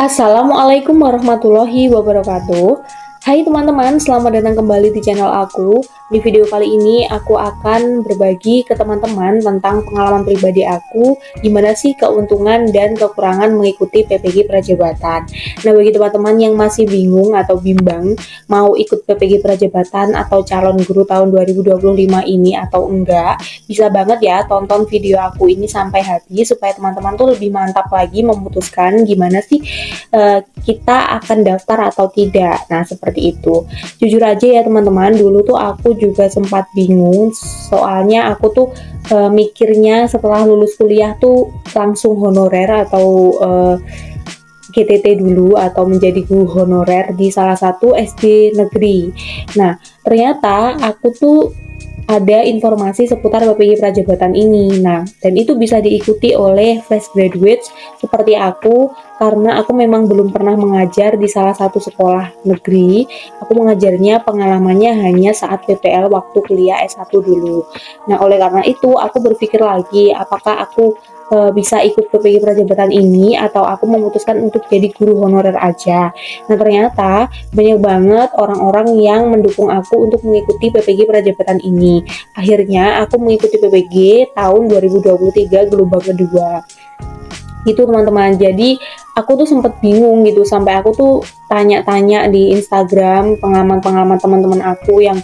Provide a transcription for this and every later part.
Assalamualaikum warahmatullahi wabarakatuh. Hai teman-teman, selamat datang kembali di channel aku. Di video kali ini aku akan berbagi ke teman-teman tentang pengalaman pribadi aku, gimana sih keuntungan dan kekurangan mengikuti PPG Prajabatan. Nah, bagi teman-teman yang masih bingung atau bimbang mau ikut PPG Prajabatan atau calon guru tahun 2025 ini atau enggak, bisa banget ya tonton video aku ini sampai habis supaya teman-teman tuh lebih mantap lagi memutuskan gimana sih kita akan daftar atau tidak. Nah, seperti itu. Jujur aja ya teman-teman, dulu tuh aku juga sempat bingung, soalnya aku tuh mikirnya setelah lulus kuliah tuh langsung honorer atau GTT dulu atau menjadi guru honorer di salah satu SD negeri. Nah, ternyata aku tuh ada informasi seputar PPG Prajabatan ini. Nah, dan itu bisa diikuti oleh fresh graduates seperti aku karena aku memang belum pernah mengajar di salah satu sekolah negeri. Aku mengajarnya pengalamannya hanya saat PPL waktu kuliah S1 dulu. Nah, oleh karena itu aku berpikir lagi apakah aku bisa ikut PPG Prajabatan ini atau aku memutuskan untuk jadi guru honorer aja. Nah, ternyata banyak banget orang-orang yang mendukung aku untuk mengikuti PPG Prajabatan ini. Akhirnya aku mengikuti PPG tahun 2023 gelombang kedua. Gitu teman-teman. Jadi aku tuh sempet bingung gitu, sampai aku tuh tanya-tanya di Instagram pengalaman-pengalaman teman-teman aku yang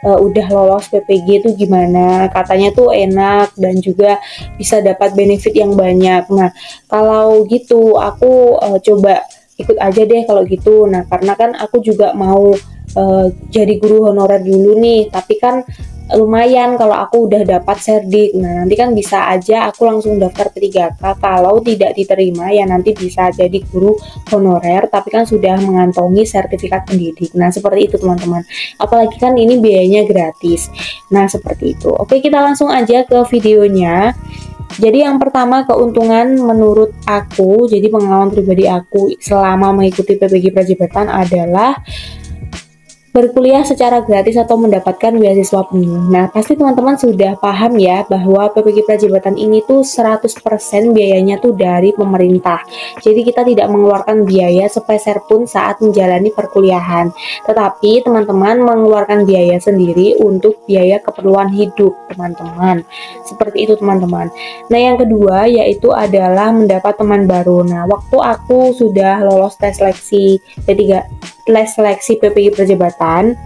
udah lolos PPG itu gimana, katanya tuh enak dan juga bisa dapat benefit yang banyak. Nah, kalau gitu aku coba ikut aja deh kalau gitu. Nah, karena kan aku juga mau jadi guru honorer dulu nih, tapi kan lumayan kalau aku udah dapat serdik. Nah, nanti kan bisa aja aku langsung daftar P3K. Kalau tidak diterima ya nanti bisa jadi guru honorer tapi kan sudah mengantongi sertifikat pendidik. Nah, seperti itu teman-teman. Apalagi kan ini biayanya gratis. Nah, seperti itu. Oke, kita langsung aja ke videonya. Jadi yang pertama keuntungan menurut aku, jadi pengalaman pribadi aku selama mengikuti PPG Prajabatan adalah berkuliah secara gratis atau mendapatkan beasiswa penuh. Nah, pasti teman-teman sudah paham ya bahwa PPG Prajabatan ini tuh 100% biayanya tuh dari pemerintah. Jadi kita tidak mengeluarkan biaya sepeser pun saat menjalani perkuliahan. Tetapi teman-teman mengeluarkan biaya sendiri untuk biaya keperluan hidup, teman-teman. Seperti itu, teman-teman. Nah, yang kedua yaitu adalah mendapat teman baru. Nah, waktu aku sudah lolos tes seleksi PPG Prajabatan,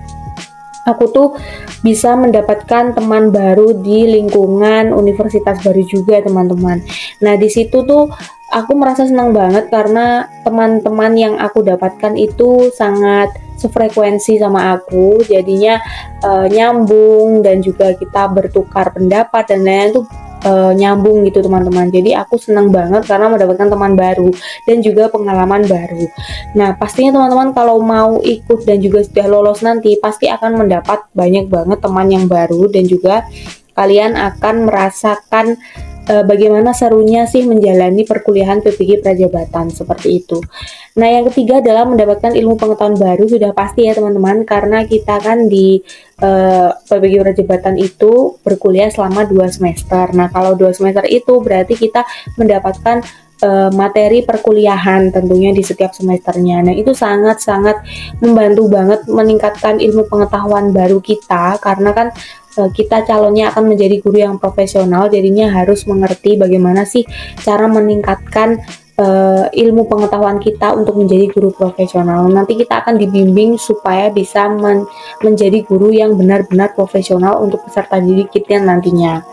aku tuh bisa mendapatkan teman baru di lingkungan universitas baru juga, teman-teman. Nah, di situ tuh aku merasa senang banget karena teman-teman yang aku dapatkan itu sangat sefrekuensi sama aku, jadinya nyambung dan juga kita bertukar pendapat dan lain-lain tuh nyambung gitu teman-teman. Jadi aku senang banget karena mendapatkan teman baru dan juga pengalaman baru. Nah, pastinya teman-teman kalau mau ikut dan juga sudah lolos nanti pasti akan mendapat banyak banget teman yang baru dan juga kalian akan merasakan bagaimana serunya sih menjalani perkuliahan PPG Prajabatan seperti itu. Nah, yang ketiga adalah mendapatkan ilmu pengetahuan baru. Sudah pasti ya teman-teman, karena kita kan di PPG Prajabatan itu berkuliah selama 2 semester. Nah, kalau 2 semester itu berarti kita mendapatkan materi perkuliahan tentunya di setiap semesternya. Nah, itu sangat-sangat membantu banget meningkatkan ilmu pengetahuan baru kita karena kan kita calonnya akan menjadi guru yang profesional, jadinya harus mengerti bagaimana sih cara meningkatkan ilmu pengetahuan kita untuk menjadi guru profesional. Nanti kita akan dibimbing supaya bisa menjadi guru yang benar-benar profesional untuk peserta didik kita nantinya.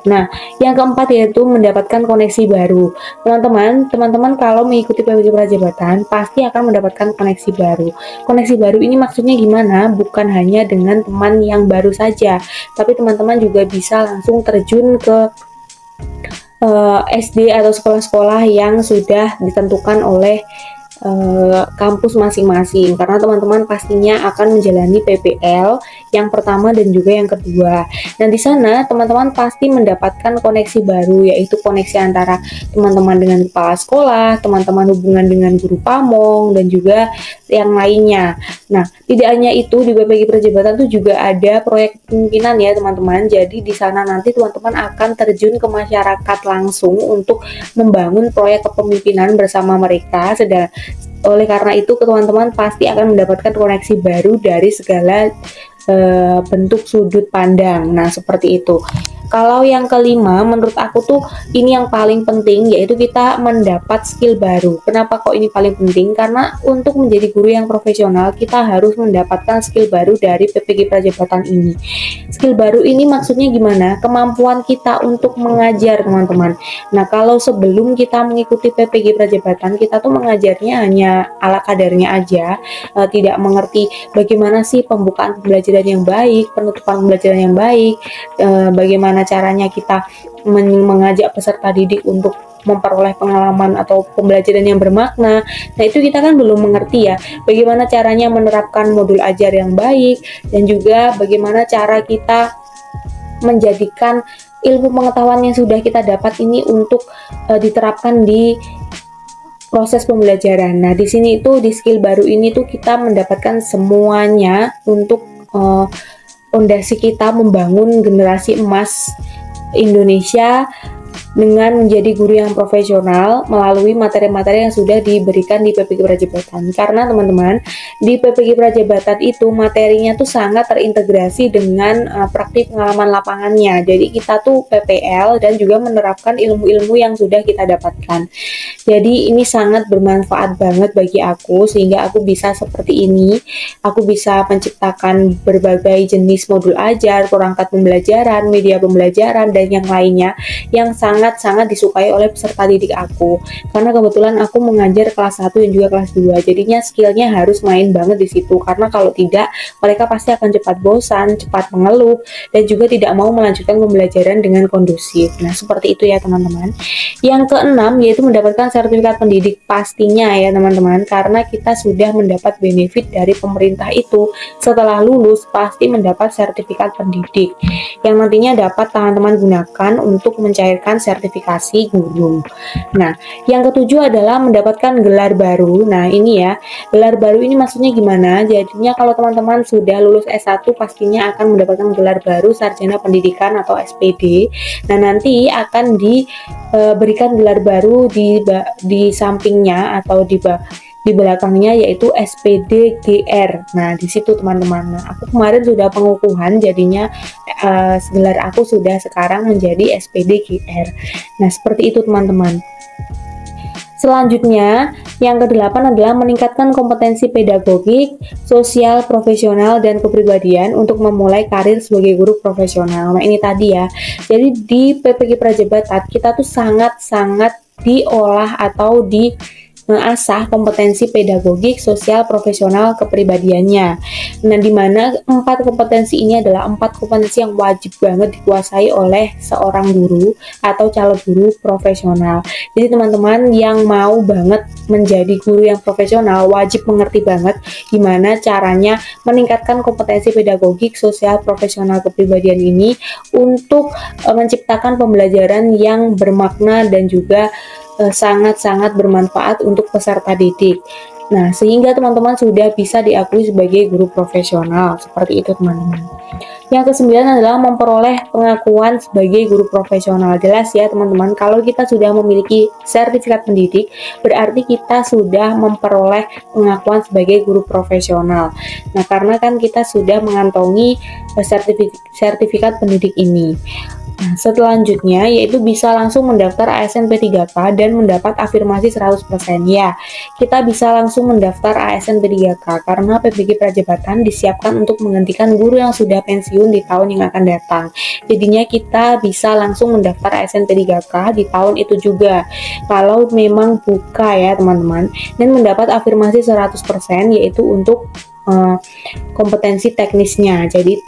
Nah, yang keempat yaitu mendapatkan koneksi baru. Teman-teman kalau mengikuti PPG Prajabatan pasti akan mendapatkan koneksi baru. Koneksi baru ini maksudnya gimana? Bukan hanya dengan teman yang baru saja, tapi teman-teman juga bisa langsung terjun ke SD atau sekolah-sekolah yang sudah ditentukan oleh kampus masing-masing, karena teman-teman pastinya akan menjalani PPL yang pertama dan juga yang kedua. Dan di sana teman-teman pasti mendapatkan koneksi baru, yaitu koneksi antara teman-teman dengan kepala sekolah, teman-teman hubungan dengan guru pamong dan juga yang lainnya. Nah, tidak hanya itu, di PPG Prajabatan itu juga ada proyek kepemimpinan ya teman-teman. Jadi di sana nanti teman-teman akan terjun ke masyarakat langsung untuk membangun proyek kepemimpinan bersama mereka. oleh karena itu teman-teman pasti akan mendapatkan koneksi baru dari segala bentuk sudut pandang. Nah, seperti itu. Kalau yang kelima, menurut aku tuh ini yang paling penting, yaitu kita mendapat skill baru. Kenapa kok ini paling penting? Karena untuk menjadi guru yang profesional, kita harus mendapatkan skill baru dari PPG Prajabatan ini. Skill baru ini maksudnya gimana? Kemampuan kita untuk mengajar, teman-teman. Nah, kalau sebelum kita mengikuti PPG Prajabatan, kita tuh mengajarnya hanya ala kadarnya aja, tidak mengerti bagaimana sih pembukaan pembelajaran yang baik, penutupan pembelajaran yang baik, bagaimana caranya kita mengajak peserta didik untuk memperoleh pengalaman atau pembelajaran yang bermakna. Nah, itu kita kan belum mengerti ya, bagaimana caranya menerapkan modul ajar yang baik, dan juga bagaimana cara kita menjadikan ilmu pengetahuan yang sudah kita dapat ini untuk diterapkan di proses pembelajaran. Nah, di sini itu di skill baru ini tuh kita mendapatkan semuanya untuk fondasi kita membangun generasi emas Indonesia dengan menjadi guru yang profesional melalui materi-materi yang sudah diberikan di PPG Prajabatan. Karena teman-teman, di PPG Prajabatan itu materinya tuh sangat terintegrasi dengan praktik pengalaman lapangannya. Jadi kita tuh PPL dan juga menerapkan ilmu-ilmu yang sudah kita dapatkan. Jadi ini sangat bermanfaat banget bagi aku, sehingga aku bisa seperti ini. Aku bisa menciptakan berbagai jenis modul ajar, perangkat pembelajaran, media pembelajaran, dan yang lainnya yang sangat disukai oleh peserta didik aku. Karena kebetulan aku mengajar kelas 1 dan juga kelas 2. Jadinya skillnya harus main banget di situ. Karena kalau tidak, mereka pasti akan cepat bosan, cepat mengeluh, dan juga tidak mau melanjutkan pembelajaran dengan kondusif. Nah, seperti itu ya teman-teman. Yang keenam yaitu mendapatkan sertifikat pendidik, pastinya ya teman-teman, karena kita sudah mendapat benefit dari pemerintah itu. Setelah lulus pasti mendapat sertifikat pendidik yang nantinya dapat teman-teman gunakan untuk mencairkan sertifikasi guru. Nah, yang ketujuh adalah mendapatkan gelar baru. Nah, ini ya, gelar baru ini maksudnya gimana? Jadinya kalau teman-teman sudah lulus S1 pastinya akan mendapatkan gelar baru Sarjana Pendidikan atau SPD. Nah, nanti akan diberikan gelar baru di sampingnya atau di belakangnya, yaitu SPD GR. Nah, di situ teman-teman. Nah, aku kemarin sudah pengukuhan, jadinya gelar aku sudah sekarang menjadi SPD GR. Nah, seperti itu teman-teman. Selanjutnya, yang kedelapan adalah meningkatkan kompetensi pedagogik, sosial, profesional, dan kepribadian untuk memulai karir sebagai guru profesional. Nah, ini tadi ya. Jadi di PPG Prajabatan kita tuh sangat-sangat diolah atau mengasah kompetensi pedagogik, sosial, profesional, kepribadiannya. Nah, di mana 4 kompetensi ini adalah 4 kompetensi yang wajib banget dikuasai oleh seorang guru atau calon guru profesional. Jadi teman-teman yang mau banget menjadi guru yang profesional wajib mengerti banget gimana caranya meningkatkan kompetensi pedagogik, sosial, profesional, kepribadian ini untuk menciptakan pembelajaran yang bermakna dan juga sangat-sangat bermanfaat untuk peserta didik. Nah, sehingga teman-teman sudah bisa diakui sebagai guru profesional. Seperti itu teman-teman. Yang kesembilan adalah memperoleh pengakuan sebagai guru profesional. Jelas ya teman-teman, kalau kita sudah memiliki sertifikat pendidik, berarti kita sudah memperoleh pengakuan sebagai guru profesional. Nah, karena kan kita sudah mengantongi sertifikat pendidik ini. Nah, selanjutnya yaitu bisa langsung mendaftar ASN P3K dan mendapat afirmasi 100% ya. Kita bisa langsung mendaftar ASN P3K karena PPG Prajabatan disiapkan untuk menggantikan guru yang sudah pensiun di tahun yang akan datang. Jadinya kita bisa langsung mendaftar ASN P3K di tahun itu juga. Kalau memang buka ya teman-teman, dan mendapat afirmasi 100% yaitu untuk kompetensi teknisnya. Jadi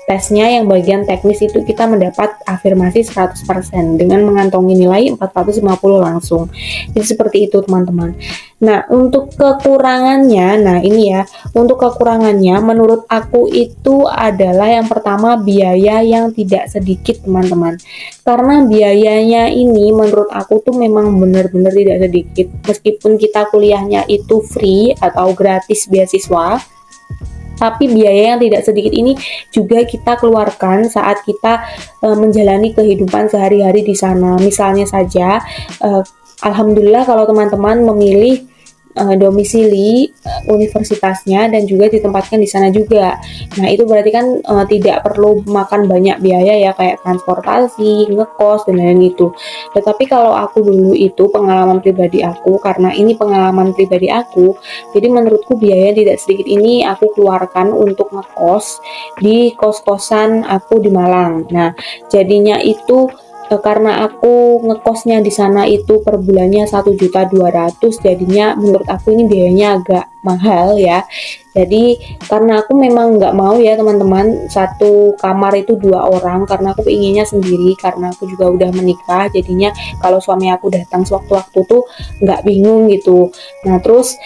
tesnya yang bagian teknis itu kita mendapat afirmasi 100% dengan mengantongi nilai 450 langsung. Jadi seperti itu teman-teman. Nah, untuk kekurangannya, nah ini ya, untuk kekurangannya menurut aku itu adalah yang pertama biaya yang tidak sedikit teman-teman. Karena biayanya ini menurut aku tuh memang benar-benar tidak sedikit. Meskipun kita kuliahnya itu free atau gratis beasiswa, tapi biaya yang tidak sedikit ini juga kita keluarkan saat kita menjalani kehidupan sehari-hari di sana. Misalnya saja, alhamdulillah kalau teman-teman memilih domisili universitasnya dan juga ditempatkan di sana juga. Nah, itu berarti kan tidak perlu makan banyak biaya ya, kayak transportasi, ngekos dan lain-lain itu. Tetapi kalau aku dulu itu pengalaman pribadi aku, karena ini pengalaman pribadi aku, jadi menurutku biaya tidak sedikit ini aku keluarkan untuk ngekos di kos-kosan aku di Malang. Nah, jadinya itu karena aku ngekosnya di sana itu per bulannya 1.200.000, jadinya menurut aku ini biayanya agak mahal ya. Jadi karena aku memang nggak mau ya teman-teman satu kamar itu 2 orang, karena aku inginnya sendiri, karena aku juga udah menikah, jadinya kalau suami aku datang sewaktu-waktu tuh nggak bingung gitu. Nah terus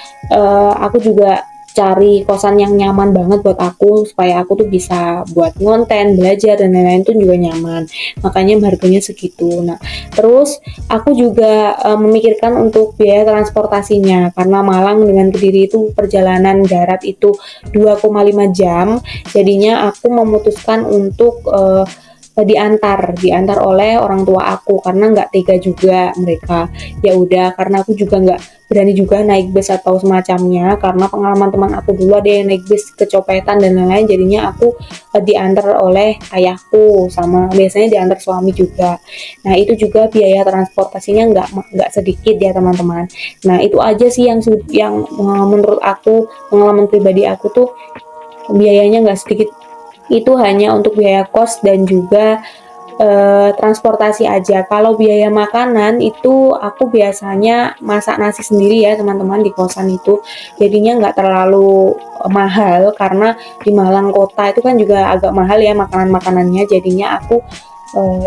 aku juga cari kosan yang nyaman banget buat aku, supaya aku tuh bisa buat ngonten, belajar dan lain-lain tuh juga nyaman, makanya harganya segitu. Nah terus aku juga memikirkan untuk biaya transportasinya, karena Malang dengan Kediri itu perjalanan darat itu 2,5 jam, jadinya aku memutuskan untuk diantar oleh orang tua aku, karena nggak tega juga mereka. Ya udah, karena aku juga nggak berani juga naik bus atau semacamnya, karena pengalaman teman aku dulu ada yang naik bus kecopetan dan lain-lain, jadinya aku diantar oleh ayahku, sama biasanya diantar suami juga. Nah itu juga biaya transportasinya nggak sedikit ya teman-teman. Nah itu aja sih yang menurut aku pengalaman pribadi aku tuh biayanya nggak sedikit, itu hanya untuk biaya kos dan juga transportasi aja. Kalau biaya makanan itu aku biasanya masak nasi sendiri ya teman-teman di kosan itu, jadinya nggak terlalu mahal, karena di Malang kota itu kan juga agak mahal ya makanan-makanannya, jadinya aku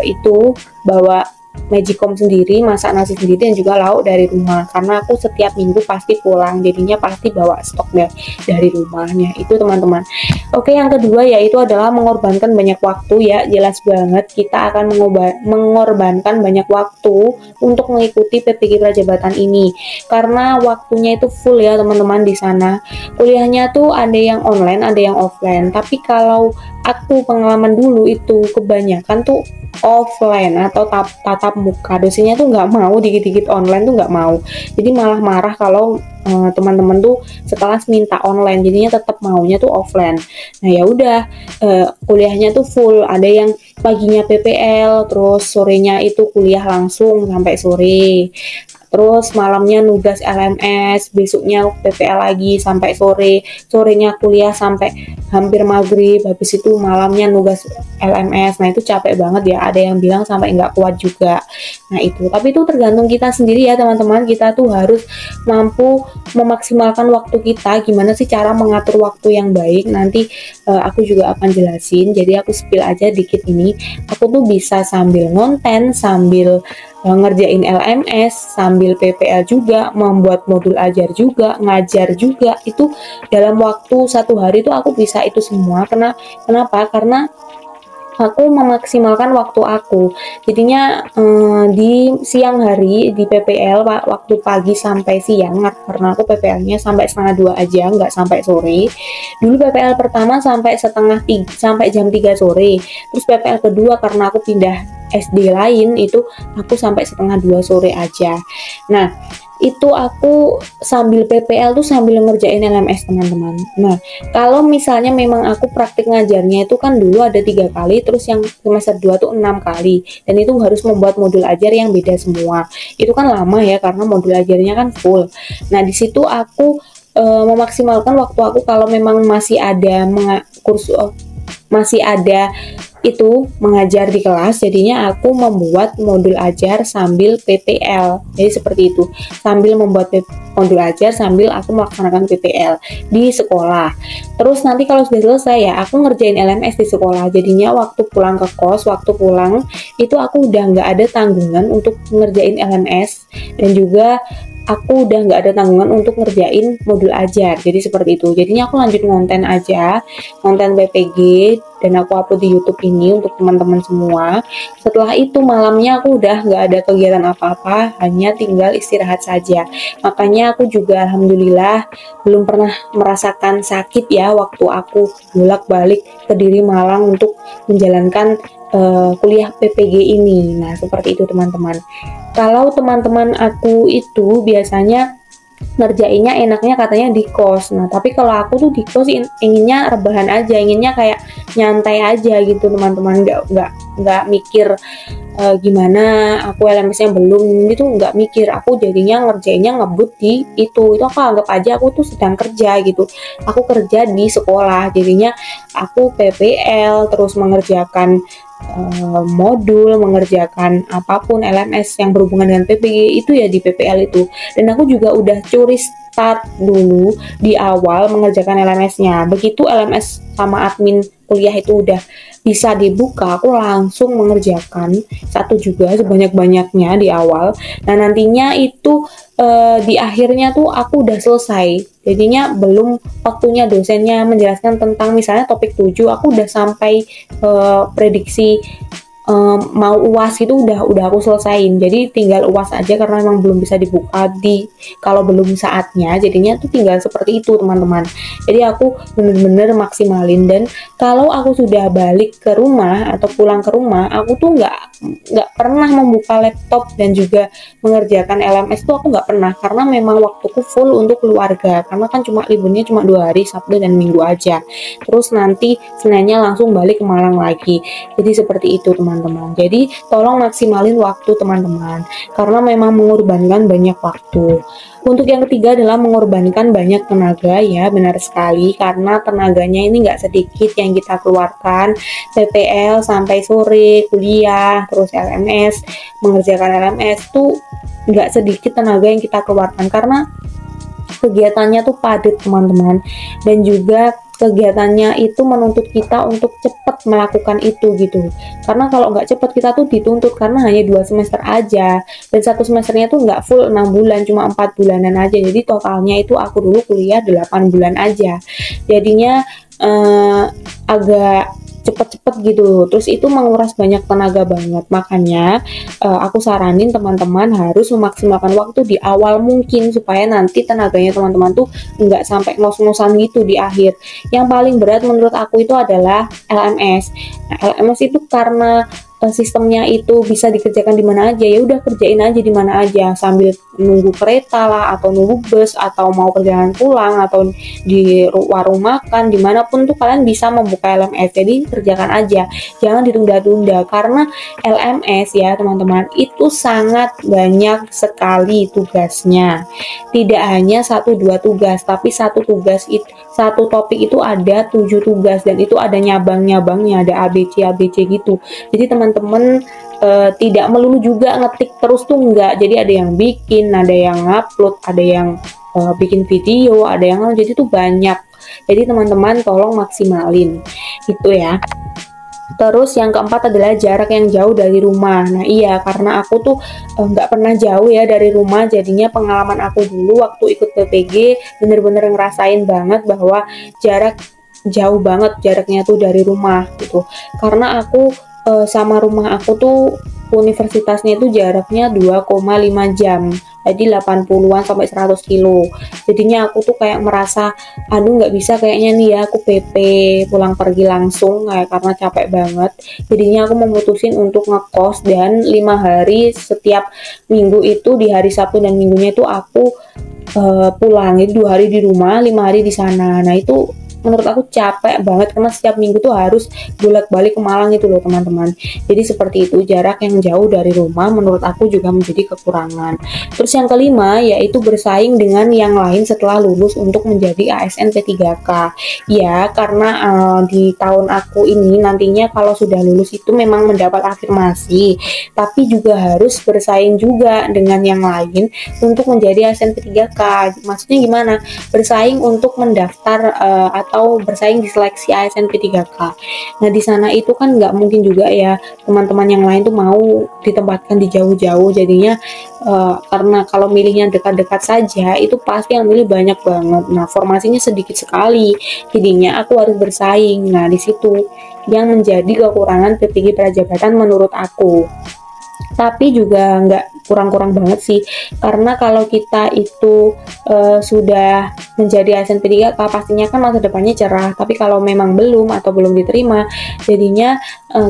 itu bawa magicom sendiri, masak nasi sendiri dan juga lauk dari rumah, karena aku setiap minggu pasti pulang, jadinya pasti bawa stok dari rumahnya itu teman-teman. Oke, yang kedua yaitu adalah mengorbankan banyak waktu ya, jelas banget kita akan mengorbankan banyak waktu untuk mengikuti PPG Prajabatan ini, karena waktunya itu full ya teman-teman. Di sana kuliahnya tuh ada yang online, ada yang offline, tapi kalau aku pengalaman dulu itu kebanyakan tuh offline atau tatap muka, dosennya tuh nggak mau, dikit-dikit online tuh nggak mau, jadi malah marah kalau teman-teman tuh sekelas minta online, jadinya tetap maunya tuh offline. Nah ya udah, kuliahnya tuh full, ada yang paginya PPL, terus sorenya itu kuliah langsung sampai sore, terus malamnya nugas LMS, besoknya PPL lagi sampai sore, sorenya kuliah sampai hampir maghrib, habis itu malamnya nugas LMS. Nah itu capek banget ya, ada yang bilang sampai nggak kuat juga. Nah itu, tapi itu tergantung kita sendiri ya teman-teman, kita tuh harus mampu memaksimalkan waktu kita. Gimana sih cara mengatur waktu yang baik, nanti aku juga akan jelasin, jadi aku spill aja dikit ini. Aku tuh bisa sambil ngonten, sambil ngerjain LMS, sambil PPL juga, membuat modul ajar juga, ngajar juga, itu dalam waktu 1 hari itu aku bisa itu semua. Kenapa? Karena aku memaksimalkan waktu aku, jadinya di siang hari di PPL waktu pagi sampai siang, karena aku PPL-nya sampai setengah 2 aja, nggak sampai sore. Dulu PPL pertama sampai sampai jam 3 sore, terus PPL kedua karena aku pindah SD lain itu aku sampai setengah 2 sore aja. Nah itu aku sambil PPL tuh sambil ngerjain LMS teman-teman. Nah kalau misalnya memang aku praktik ngajarnya itu kan dulu ada 3 kali, terus yang semester 2 tuh 6 kali, dan itu harus membuat modul ajar yang beda semua. Itu kan lama ya, karena modul ajarnya kan full. Nah di situ aku memaksimalkan waktu aku, kalau memang masih ada masih ada itu mengajar di kelas, jadinya aku membuat modul ajar sambil PPL. Jadi seperti itu, sambil membuat modul ajar sambil aku melaksanakan PPL di sekolah. Terus nanti kalau sudah selesai ya aku ngerjain LMS di sekolah, jadinya waktu pulang ke kos, waktu pulang itu aku udah nggak ada tanggungan untuk ngerjain LMS, dan juga aku udah nggak ada tanggungan untuk ngerjain modul ajar. Jadi seperti itu, jadinya aku lanjut ngonten aja, ngonten PPG, dan aku upload di YouTube ini untuk teman-teman semua. Setelah itu malamnya aku udah nggak ada kegiatan apa-apa, hanya tinggal istirahat saja. Makanya aku juga alhamdulillah belum pernah merasakan sakit ya waktu aku bolak-balik ke Kediri Malang untuk menjalankan kuliah PPG ini. Nah seperti itu teman-teman. Kalau teman-teman aku itu biasanya ngerjainnya enaknya katanya di kos. Nah, tapi kalau aku tuh di kos inginnya rebahan aja, inginnya kayak nyantai aja gitu teman-teman, nggak mikir gimana aku LMS-nya belum, itu nggak mikir, aku jadinya ngerjainnya ngebut di itu aku anggap aja aku tuh sedang kerja gitu, aku kerja di sekolah, jadinya aku PPL terus mengerjakan modul, mengerjakan apapun LMS yang berhubungan dengan PPG itu ya di PPL itu. Dan aku juga udah curi start dulu di awal mengerjakan LMS-nya. Begitu LMS sama admin kuliah itu udah bisa dibuka, aku langsung mengerjakan satu juga sebanyak-banyaknya di awal. Nah, nantinya itu di akhirnya tuh aku udah selesai. Jadinya belum waktunya dosennya menjelaskan tentang misalnya topik 7, aku udah sampai prediksi mau UAS itu udah aku selesain, jadi tinggal UAS aja karena memang belum bisa dibuka kalau belum saatnya, jadinya tuh tinggal seperti itu teman-teman. Jadi aku bener-bener maksimalin, dan kalau aku sudah balik ke rumah atau pulang ke rumah, aku tuh nggak pernah membuka laptop dan juga mengerjakan LMS tuh aku nggak pernah, karena memang waktuku full untuk keluarga, karena kan liburnya cuma 2 hari, Sabtu dan Minggu aja, terus nanti Seninnya langsung balik ke Malang lagi. Jadi seperti itu teman-teman. Jadi tolong maksimalin waktu teman-teman, karena memang mengorbankan banyak waktu. Untuk yang ketiga adalah mengorbankan banyak tenaga, ya benar sekali, karena tenaganya ini nggak sedikit yang kita keluarkan, PPL sampai sore, kuliah, terus LMS, mengerjakan LMS tuh nggak sedikit tenaga yang kita keluarkan, karena kegiatannya tuh padat teman-teman, dan juga kegiatannya itu menuntut kita untuk cepat melakukan itu gitu, karena kalau nggak cepat kita tuh dituntut, karena hanya 2 semester aja, dan satu semesternya tuh nggak full 6 bulan, cuma 4 bulanan aja, jadi totalnya itu aku dulu kuliah 8 bulan aja, jadinya agak cepet-cepet gitu, terus itu menguras banyak tenaga banget. Makanya aku saranin teman-teman harus memaksimalkan waktu di awal mungkin, supaya nanti tenaganya teman-teman tuh nggak sampai ngos-ngosan gitu di akhir. Yang paling berat menurut aku itu adalah LMS. Nah, LMS itu karena sistemnya itu bisa dikerjakan di mana aja, ya udah kerjain aja di mana aja, sambil nunggu kereta lah, atau nunggu bus, atau mau perjalanan pulang, atau di warung makan, dimanapun tuh kalian bisa membuka LMS. Jadi kerjakan aja, jangan ditunda-tunda, karena LMS ya teman-teman itu sangat banyak sekali tugasnya, tidak hanya 1-2 tugas, tapi satu topik itu ada 7 tugas, dan itu ada nyabang-nyabangnya, ada ABC gitu. Jadi teman-teman tidak melulu juga ngetik terus tuh enggak, jadi ada yang bikin, ada yang upload, ada yang bikin video, ada yang jadi tuh banyak. Jadi teman-teman tolong maksimalin gitu ya. Terus yang keempat adalah jarak yang jauh dari rumah. Nah iya, karena aku tuh nggak pernah jauh ya dari rumah, jadinya pengalaman aku dulu waktu ikut PPG bener-bener ngerasain banget bahwa jarak jauh banget jaraknya tuh dari rumah gitu. Karena aku sama rumah aku tuh universitasnya itu jaraknya 2,5 jam, jadi 80-an sampai 100 kilo. Jadinya aku tuh kayak merasa, aduh nggak bisa kayaknya nih ya aku PP pulang pergi langsung, kayak karena capek banget. Jadinya aku memutusin untuk ngekos, dan 5 hari setiap minggu itu, di hari Sabtu dan Minggunya itu aku pulang. Jadi 2 hari di rumah, 5 hari di sana. Nah itu menurut aku capek banget, karena setiap minggu tuh harus bolak-balik ke Malang itu loh teman-teman. Jadi seperti itu, jarak yang jauh dari rumah menurut aku juga menjadi kekurangan. Terus yang kelima yaitu bersaing dengan yang lain setelah lulus untuk menjadi ASN P3K. Ya, karena di tahun aku ini nantinya kalau sudah lulus itu memang mendapat afirmasi, tapi juga harus bersaing juga dengan yang lain untuk menjadi ASN P3K. Maksudnya gimana? Bersaing untuk mendaftar atau bersaing di seleksi ASN P3K. Nah di sana itu kan nggak mungkin juga ya teman-teman yang lain tuh mau ditempatkan di jauh-jauh, jadinya karena kalau milihnya dekat-dekat saja itu pasti yang milih banyak banget. Nah formasinya sedikit sekali, jadinya aku harus bersaing. Nah di situ yang menjadi kekurangan PPG Prajabatan menurut aku. Tapi juga nggak kurang-kurang banget sih, karena kalau kita itu sudah menjadi ASN P3K pastinya kan masa depannya cerah. Tapi kalau memang belum atau belum diterima, jadinya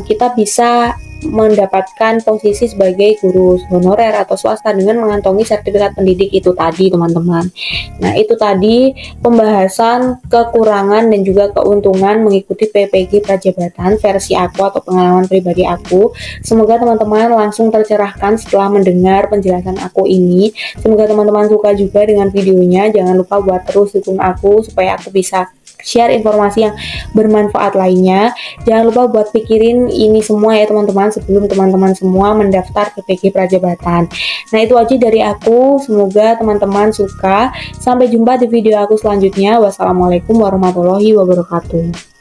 kita bisa mendapatkan posisi sebagai guru honorer atau swasta dengan mengantongi sertifikat pendidik itu tadi, teman-teman. Nah, itu tadi pembahasan kekurangan dan juga keuntungan mengikuti PPG Prajabatan versi aku atau pengalaman pribadi aku. Semoga teman-teman langsung tercerahkan setelah mendengar penjelasan aku ini. Semoga teman-teman suka juga dengan videonya. Jangan lupa buat terus dukung aku supaya aku bisa share informasi yang bermanfaat lainnya. Jangan lupa buat pikirin ini semua ya teman-teman sebelum teman-teman semua mendaftar ke PG Prajabatan. Nah, itu aja dari aku. Semoga teman-teman suka. Sampai jumpa di video aku selanjutnya. Wassalamualaikum warahmatullahi wabarakatuh.